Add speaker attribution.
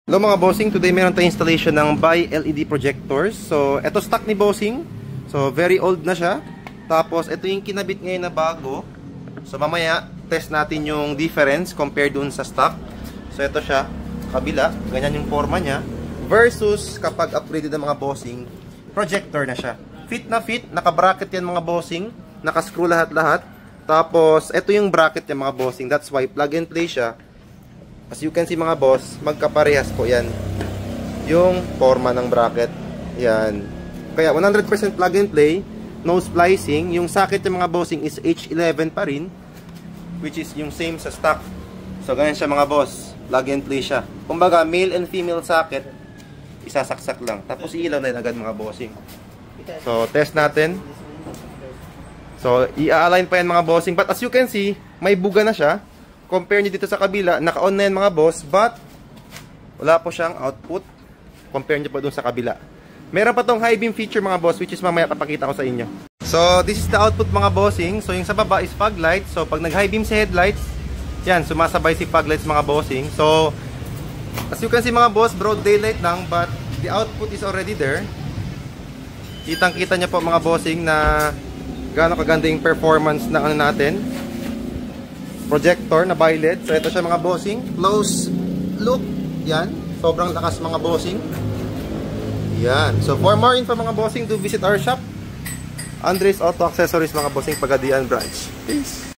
Speaker 1: Hello mga bossing, today meron tayong installation ng bi-LED projectors. So, ito stock ni bossing. So, very old na siya. Tapos, ito yung kinabit ngayon na bago. So, mamaya, test natin yung difference compared dun sa stock. So, ito siya, kabila. Ganyan yung forma niya. Versus, kapag upgraded ng mga bossing, projector na siya. Fit na fit, naka-bracket yan mga bossing. Naka-screw lahat-lahat. Tapos, ito yung bracket yung mga bossing. That's why, plug and play siya. As you can see mga boss, magkaparehas po yan. Yung forma ng bracket. Yan. Kaya 100% plug and play. No splicing. Yung socket ng mga bossing is H11 pa rin. Which is yung same sa stock. So ganyan siya mga boss. Plug and play siya. Kumbaga male and female socket, isasaksak lang. Tapos ilaw na yun agad mga bossing. So test natin. So i-align pa yan mga bossing. But as you can see, may buga na siya. Compare nyo dito sa kabila, naka-on na yan mga boss, but wala po siyang output. Compare nyo pa dun sa kabila. Meron pa tong high beam feature mga boss, which is mamaya papakita ko sa inyo. So, this is the output mga bossing. So, yung sa baba is fog light. So, pag nag-high beam sa headlights, yan, sumasabay si fog lights mga bossing. So, as you can see mga boss, broad daylight lang, but the output is already there. Kitang-kita nyo po mga bossing na gaano kaganda yung performance na ano natin. Projector na bi-LED. So ito siya mga bossing. Close look. Yan. Sobrang lakas mga bossing. Yan. So for more info mga bossing, do visit our shop. Andres Auto Accessories mga bossing, Pagadian branch. Peace.